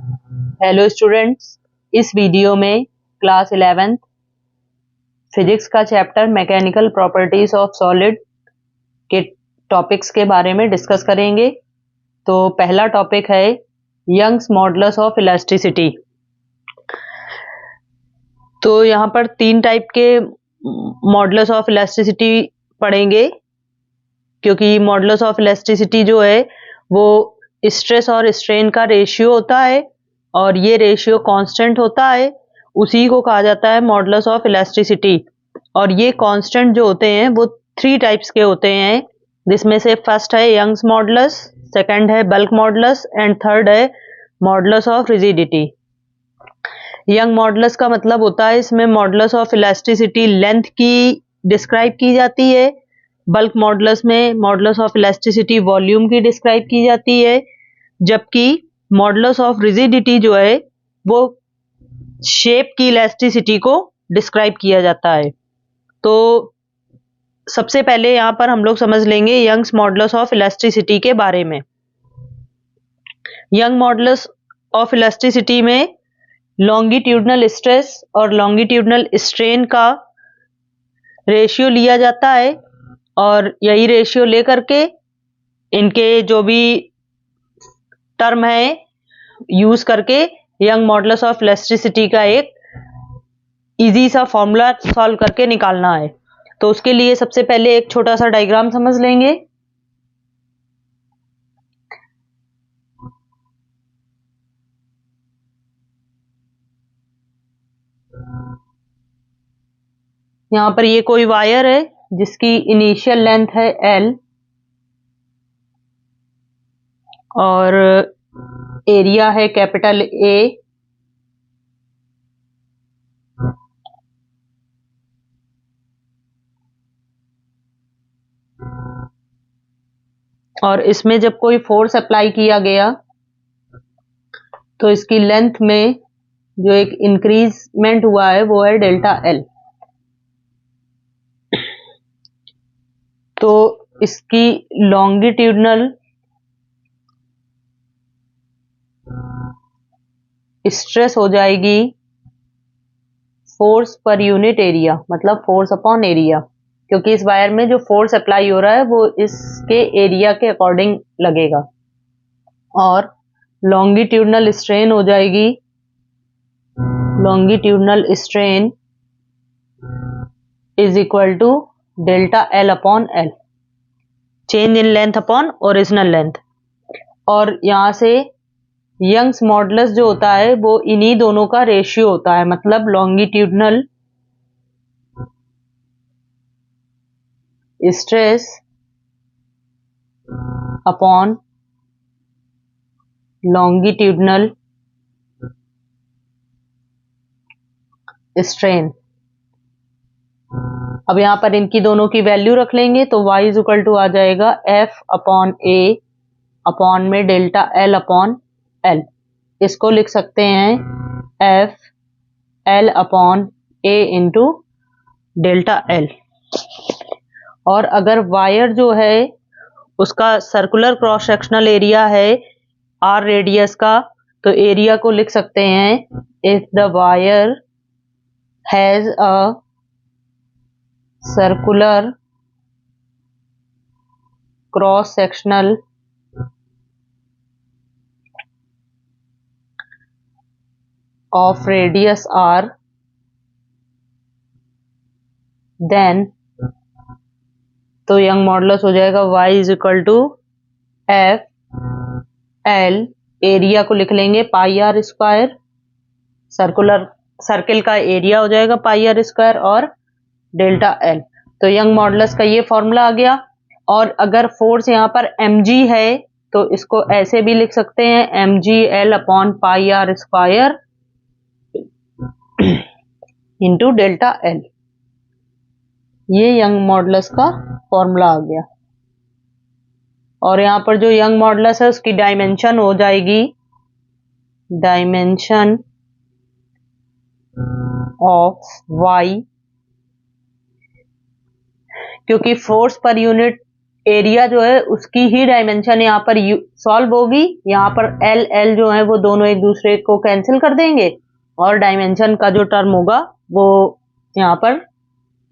Hello students, इस video में class 11 physics का chapter mechanical properties of solid के टॉपिक्स के बारे में डिस्कस करेंगे। तो पहला टॉपिक है यंग्स मॉडुलस ऑफ इलास्टिसिटी। तो यहाँ पर तीन टाइप के मॉडुलस ऑफ इलास्टिसिटी पढ़ेंगे, क्योंकि मॉडुलस ऑफ इलास्टिसिटी जो है वो स्ट्रेस और स्ट्रेन का रेशियो होता है और ये रेशियो कांस्टेंट होता है, उसी को कहा जाता है मॉडुलस ऑफ इलास्टिसिटी। और ये कांस्टेंट जो होते हैं वो थ्री टाइप्स के होते हैं, जिसमें से फर्स्ट है यंग्स मॉडुलस, सेकंड है बल्क मॉडुलस एंड थर्ड है modulus of rigidity. Young modulus का मतलब होता है इसमें मॉडुलस ऑफ इलास्टिसिटी लेंथ की डिस्क्राइब की जाती है। बल्क मॉडुलस में मॉडुलस ऑफ इलास्टिसिटी वॉल्यूम की डिस्क्राइब की जाती है, जबकि मॉडुलस ऑफ रिजिडिटी जो है वो शेप की इलास्टिसिटी को डिस्क्राइब किया जाता है। तो सबसे पहले यहाँ पर हम लोग समझ लेंगे यंग्स मॉडुलस ऑफ इलास्टिसिटी के बारे में। यंग मॉडुलस ऑफ इलास्टिसिटी में लॉन्गिट्यूडनल स्ट्रेस और लॉन्गिट्यूडनल स्ट्रेन का रेशियो लिया जाता है और यही रेशियो लेकर के इनके जो भी टर्म है यूज करके यंग मॉडुलस ऑफ इलास्टिसिटी का एक इजी सा फॉर्मूला सॉल्व करके निकालना है। तो उसके लिए सबसे पहले एक छोटा सा डायग्राम समझ लेंगे। यहाँ पर ये कोई वायर है जिसकी इनिशियल लेंथ है L और एरिया है कैपिटल A और इसमें जब कोई फोर्स अप्लाई किया गया तो इसकी लेंथ में जो एक इंक्रीजमेंट हुआ है वो है डेल्टा L। तो इसकी लॉन्गिट्यूडनल स्ट्रेस हो जाएगी फोर्स पर यूनिट एरिया, मतलब फोर्स अपॉन एरिया, क्योंकि इस वायर में जो फोर्स अप्लाई हो रहा है वो इसके एरिया के अकॉर्डिंग लगेगा। और लॉन्गिट्यूडनल स्ट्रेन हो जाएगी longitudinal strain is equal to delta L upon L, change in length upon original length. और यहाँ से यंग्स मॉडुलस जो होता है वो इन्हीं दोनों का रेशियो होता है, मतलब longitudinal stress upon longitudinal strain. अब यहाँ पर इनकी दोनों की वैल्यू रख लेंगे तो y इज इक्वल टू आ जाएगा F अपॉन A अपॉन में डेल्टा L अपॉन L। इसको लिख सकते हैं F L upon A into delta L। और अगर वायर जो है उसका सर्कुलर क्रॉस सेक्शनल एरिया है R रेडियस का, तो एरिया को लिख सकते हैं if the wire has a circular cross sectional of radius r, then तो यंग मॉडुलस हो जाएगा y is equal to F L, area को लिख लेंगे पाई आर स्क्वायर, सर्किल का एरिया हो जाएगा पाई आर स्क्वायर और डेल्टा एल। तो यंग मॉडुलस का ये फॉर्मूला आ गया। और अगर फोर्स यहाँ पर mg है तो इसको ऐसे भी लिख सकते हैं mg L upon pi r square into delta L। ये यंग मॉडुलस का फॉर्मूला आ गया। और यहाँ पर जो यंग मॉडुलस है उसकी डायमेंशन हो जाएगी डायमेंशन ऑफ y, क्योंकि फोर्स पर यूनिट एरिया जो है उसकी ही डायमेंशन यहाँ पर सॉल्व होगी। यहाँ पर एल एल जो है वो दोनों एक दूसरे को कैंसिल कर देंगे और डायमेंशन का जो टर्म होगा वो यहाँ पर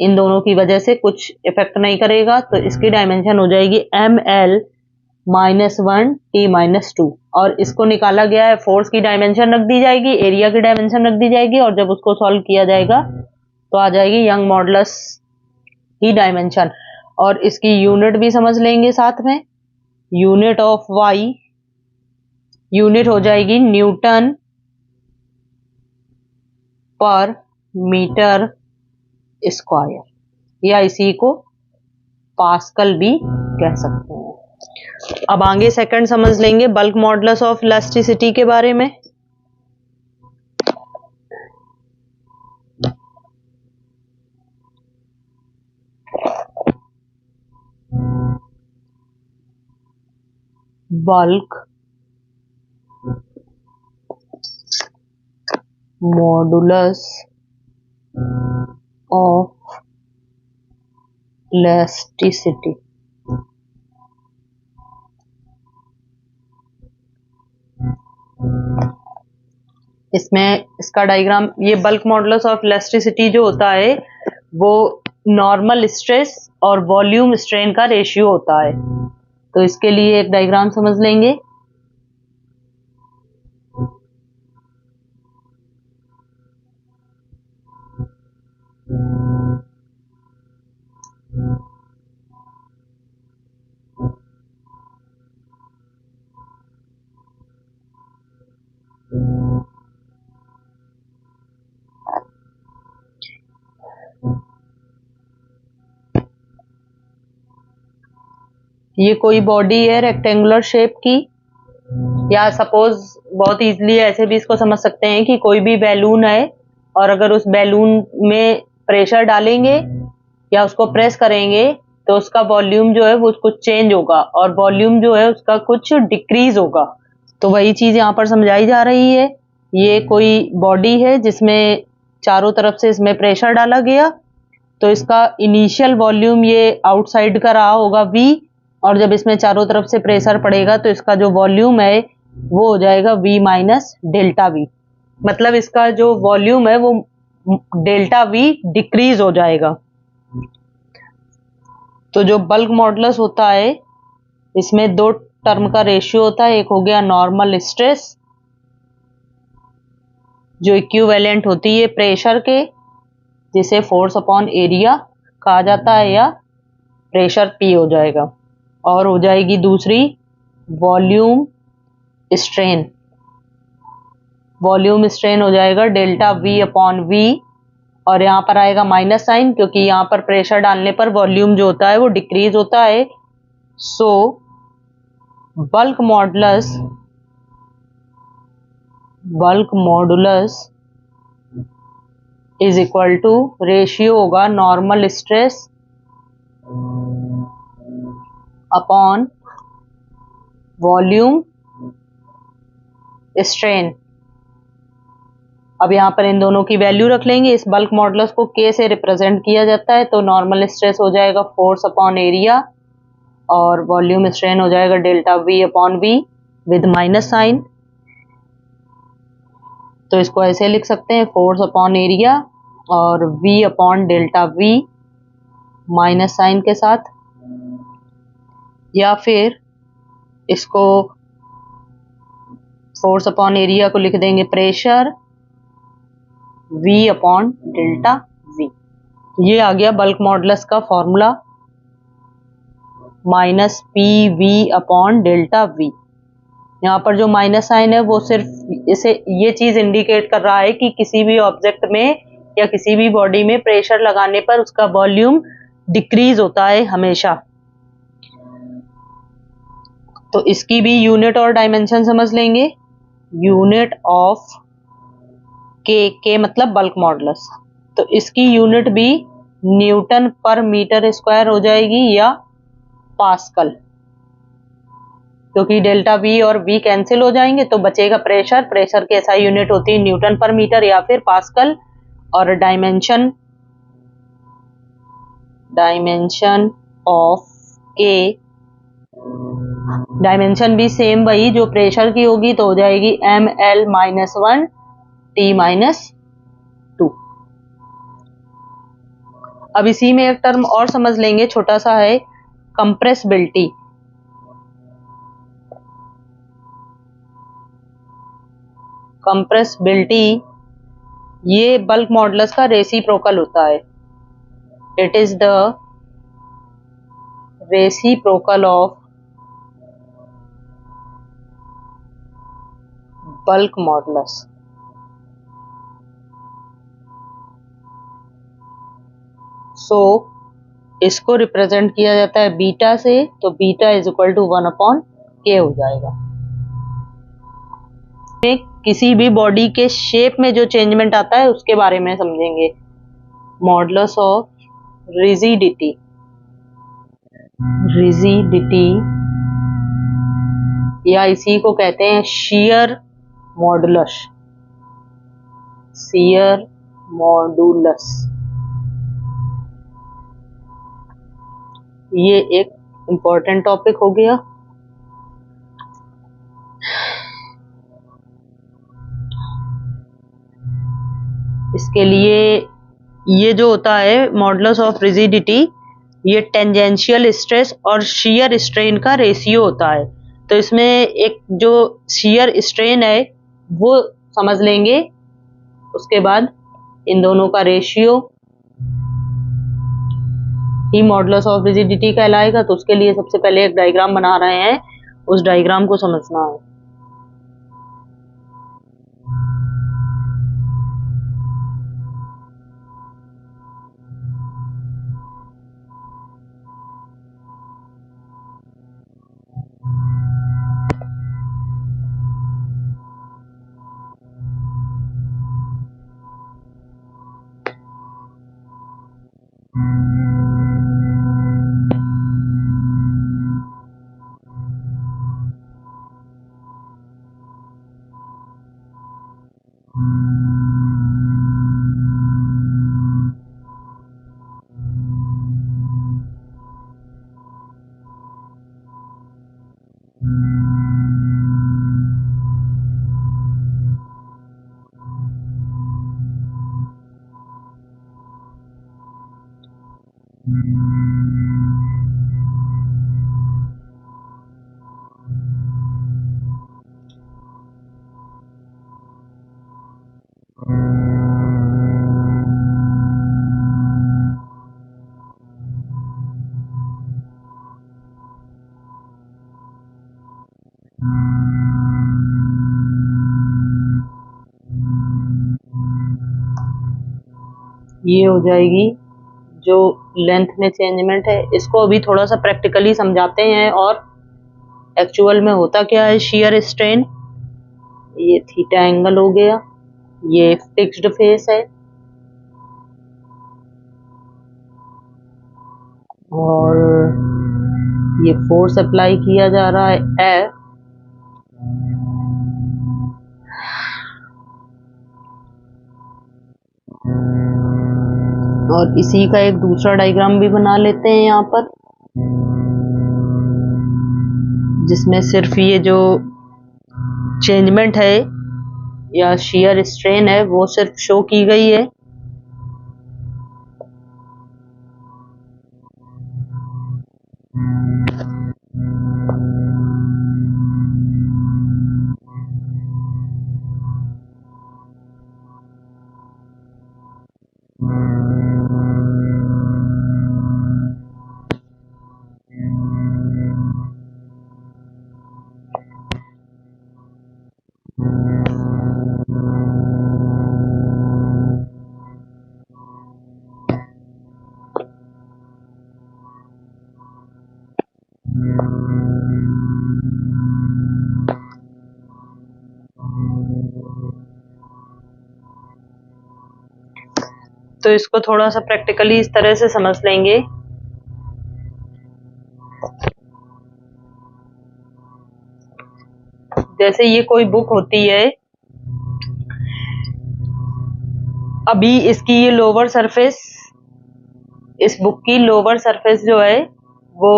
इन दोनों की वजह से कुछ इफेक्ट नहीं करेगा। तो इसकी डायमेंशन हो जाएगी ml -1 t -2 और इसको निकाला गया है, फोर्स की डायमेंशन रख दी जाएगी, एरिया की डायमेंशन रख दी जाएगी और जब उसको सॉल्व किया जाएगा तो आ जाएगी यंग मॉडुलस की डायमेंशन। और इसकी यूनिट भी समझ लेंगे साथ में। यूनिट ऑफ y यूनिट हो जाएगी न्यूटन पर मीटर स्क्वायर या इसी को पास्कल भी कह सकते हैं। अब आगे सेकंड समझ लेंगे बल्क मॉडुलस ऑफ इलास्टिसिटी के बारे में। बल्क मॉडुलस ऑफ इलास्टिसिटी इसमें इसका डायग्राम, ये बल्क मॉडुलस ऑफ इलास्टिसिटी जो होता है वो नॉर्मल स्ट्रेस और वॉल्यूम स्ट्रेन का रेशियो होता है। तो इसके लिए एक डायग्राम समझ लेंगे। ये कोई बॉडी है रेक्टेंगुलर शेप की, या सपोज बहुत इजीली ऐसे भी इसको समझ सकते हैं कि कोई भी बैलून है और अगर उस बैलून में प्रेशर डालेंगे या उसको प्रेस करेंगे तो उसका वॉल्यूम जो है वो कुछ चेंज होगा और वॉल्यूम जो है उसका कुछ डिक्रीज होगा। तो वही चीज यहाँ पर समझाई जा रही है। ये कोई बॉडी है जिसमें चारों तरफ से इसमें प्रेशर डाला गया, तो इसका इनिशियल वॉल्यूम ये आउटसाइड का रहा होगा V, और जब इसमें चारों तरफ से प्रेशर पड़ेगा तो इसका जो वॉल्यूम है वो हो जाएगा V माइनस डेल्टा V। मतलब इसका जो वॉल्यूम है वो डेल्टा V डिक्रीज हो जाएगा। तो जो बल्क मॉडुलस होता है इसमें दो टर्म का रेशियो होता है। एक हो गया नॉर्मल स्ट्रेस जो इक्विवेलेंट होती है प्रेशर के, जिसे फोर्स अपॉन एरिया कहा जाता है, या प्रेशर P हो जाएगा। और हो जाएगी दूसरी वॉल्यूम स्ट्रेन। वॉल्यूम स्ट्रेन हो जाएगा डेल्टा V अपॉन V, और यहाँ पर आएगा माइनस साइन क्योंकि यहाँ पर प्रेशर डालने पर वॉल्यूम जो होता है वो डिक्रीज होता है। So bulk modulus is equal to ratio होगा normal stress upon volume strain. अब यहाँ पर इन दोनों की वैल्यू रख लेंगे। इस बल्क मॉडुलस को K से रिप्रेजेंट किया जाता है, तो नॉर्मल स्ट्रेस हो जाएगा फोर्स अपॉन एरिया और वॉल्यूम स्ट्रेन हो जाएगा delta V upon V with minus sign. तो इसको ऐसे लिख सकते हैं फोर्स अपॉन एरिया और V upon delta V minus sign के साथ, या फिर इसको फोर्स अपॉन एरिया को लिख देंगे pressure V upon delta V। ये आ गया बल्क मॉडुलस का formula minus PV upon delta V। यहाँ पर जो माइनस साइन है वो सिर्फ इसे ये चीज इंडिकेट कर रहा है कि किसी भी ऑब्जेक्ट में या किसी भी बॉडी में प्रेशर लगाने पर उसका वॉल्यूम डिक्रीज होता है हमेशा। तो इसकी भी यूनिट और डायमेंशन समझ लेंगे। यूनिट ऑफ के मतलब बल्क मॉडुलस, तो इसकी यूनिट भी न्यूटन पर मीटर स्क्वायर हो जाएगी या पास्कल, क्योंकि डेल्टा V और V कैंसिल हो जाएंगे तो बचेगा प्रेशर। प्रेशर की SI यूनिट होती है न्यूटन पर मीटर या फिर पास्कल। और डायमेंशन ऑफ K डायमेंशन भी सेम वही जो प्रेशर की होगी, तो हो जाएगी ml-1 T-2। अब इसी में एक टर्म और समझ लेंगे, छोटा सा है, कंप्रेसिबिलिटी। कंप्रेसिबिलिटी ये बल्क मॉडुलस का रेसिप्रोकल होता है। It is the reciprocal of bulk modulus. So इसको रिप्रेजेंट किया जाता है बीटा से, तो beta is equal to 1/k हो जाएगा। किसी भी बॉडी के शेप में जो चेंजमेंट आता है उसके बारे में समझेंगे। Modulus of rigidity. रिजिडिटी या इसी को कहते हैं शियर मॉडुलस। शियर मॉडुलस ये एक इंपॉर्टेंट टॉपिक हो गया। इसके लिए ये जो होता है मॉडुलस ऑफ रिजिडिटी, ये टेंजेंशियल स्ट्रेस और शियर स्ट्रेन का रेशियो होता है। तो इसमें एक जो शियर स्ट्रेन है वो समझ लेंगे, उसके बाद इन दोनों का ratio he modulus of rigidity कहलाएगा। तो उसके लिए सबसे पहले एक डायग्राम बना रहे हैं, उस डायग्राम को समझना है। ये हो जाएगी जो लेंथ में चेंजमेंट है। इसको अभी थोड़ा सा प्रैक्टिकली समझाते हैं और एक्चुअल में होता क्या है शियर स्ट्रेन। ये थीटा एंगल हो गया, ये फिक्स्ड फेस है और ये फोर्स अप्लाई किया जा रहा है F, और इसी का एक दूसरा डायग्राम भी बना लेते हैं यहाँ पर, जिसमें सिर्फ ये जो चेंजमेंट है या शियर स्ट्रेन है वो सिर्फ शो की गई है। तो इसको थोड़ा सा प्रैक्टिकली इस तरह से समझ लेंगे। जैसे ये कोई बुक होती है, अभी इसकी ये लोअर सरफेस, इस बुक की लोअर सरफेस जो है वो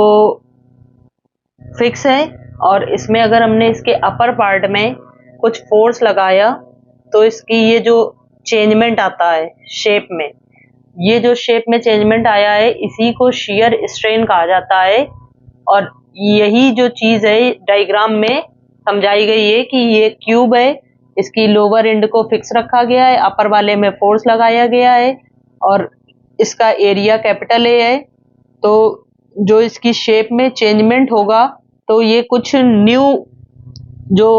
फिक्स है और इसमें अगर हमने इसके अपर पार्ट में कुछ फोर्स लगाया तो इसकी ये जो चेंजमेंट आता है शेप में, ये जो शेप में चेंजमेंट आया है इसी को शियर स्ट्रेन कहा जाता है। और यही जो चीज है डायग्राम में समझाई गई है कि ये क्यूब है, इसकी लोअर एंड को फिक्स रखा गया है, अपर वाले में फोर्स लगाया गया है और इसका एरिया कैपिटल ए है। तो जो इसकी शेप में चेंजमेंट होगा तो ये कुछ न्यू जो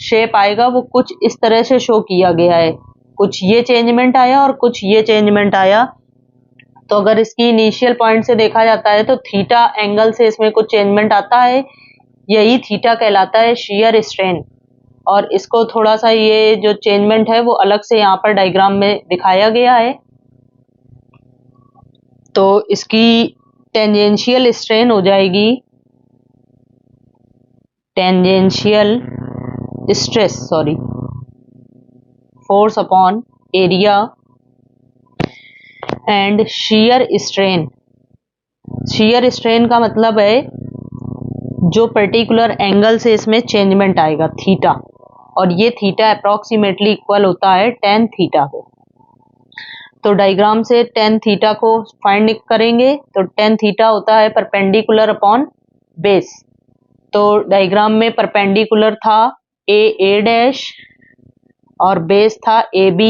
शेप आएगा वो कुछ इस तरह से शो किया गया है, कुछ ये चेंजमेंट आया और कुछ ये चेंजमेंट आया। तो अगर इसकी इनिशियल पॉइंट से देखा जाता है तो थीटा एंगल से इसमें कुछ चेंजमेंट आता है, यही थीटा कहलाता है शियर स्ट्रेन। और इसको थोड़ा सा ये जो चेंजमेंट है वो अलग से यहाँ पर डायग्राम में दिखाया गया है। तो इसकी टेंजेंशियल स्ट्रेन हो जाएगी tangential stress force upon area and shear strain. Shear strain का मतलब है जो पर्टिकुलर एंगल से इसमें चेंजमेंट आएगा थीटा, और ये थीटा अप्रोक्सीमेटली इक्वल होता है tan थीटा को। तो डायग्राम से tan थीटा को फाइंड करेंगे तो tan थीटा होता है परपेंडिकुलर अपॉन बेस। तो डायग्राम में परपेंडिकुलर था a डैश और बेस था AB।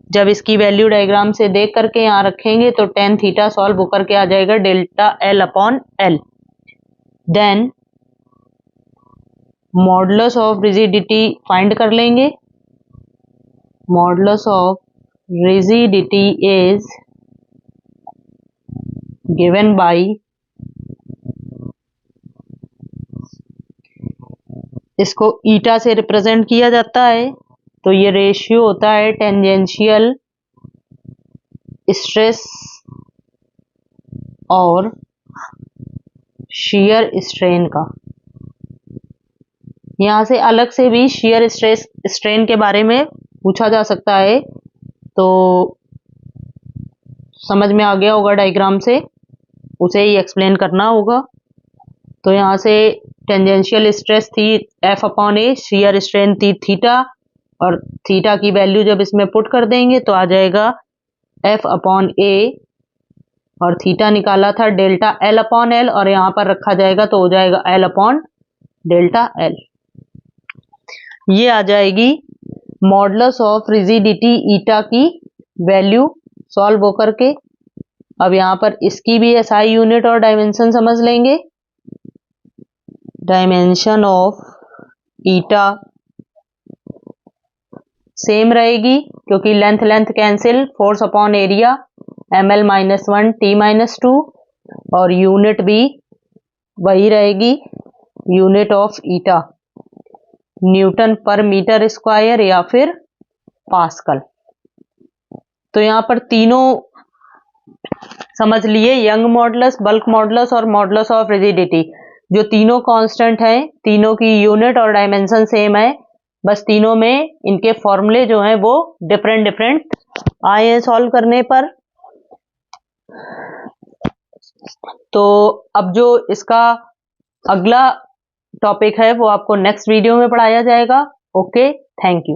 जब इसकी वैल्यू डायग्राम से देख करके यहाँ रखेंगे तो tan थीटा सॉल्व होकर के आ जाएगा delta L upon L। Then modulus of rigidity find कर लेंगे। Modulus of rigidity is given by इसको ईटा से रिप्रेजेंट किया जाता है, तो ये रेशियो होता है टेंजेंशियल स्ट्रेस और शियर स्ट्रेन का। यहाँ से अलग से भी शियर स्ट्रेस स्ट्रेन के बारे में पूछा जा सकता है, तो समझ में आ गया होगा डायग्राम से, उसे ही एक्सप्लेन करना होगा। तो यहाँ से टेंजेंशियल स्ट्रेस थी F अपॉन ए, शियर स्ट्रेन थी थीटा, और थीटा की वैल्यू जब इसमें पुट कर देंगे तो आ जाएगा F अपॉन ए, और थीटा निकाला था डेल्टा L अपॉन L, और यहाँ पर रखा जाएगा तो हो जाएगा L अपॉन डेल्टा L। ये आ जाएगी मॉडुलस ऑफ रिजिडिटी ईटा की वैल्यू सॉल्व होकर के। अब यहाँ पर इसकी भी SI यूनिट और डायमेंशन समझ लेंगे। डायमेंशन ऑफ ईटा सेम रहेगी क्योंकि length length cancel, force upon area ml-1 t-2, और यूनिट भी वही रहेगी, यूनिट ऑफ ईटा न्यूटन पर मीटर स्क्वायर या फिर पास्कल। तो यहाँ पर तीनों समझ लिए, यंग मॉडुलस, बल्क मॉडुलस और मॉडुलस ऑफ रिजिडिटी। जो तीनों कांस्टेंट हैं, तीनों की यूनिट और डायमेंशन सेम है, बस तीनों में इनके फॉर्मूले जो हैं वो डिफरेंट डिफरेंट आए हैं सॉल्व करने पर। तो अब जो इसका अगला टॉपिक है वो आपको नेक्स्ट वीडियो में पढ़ाया जाएगा। Okay, thank you.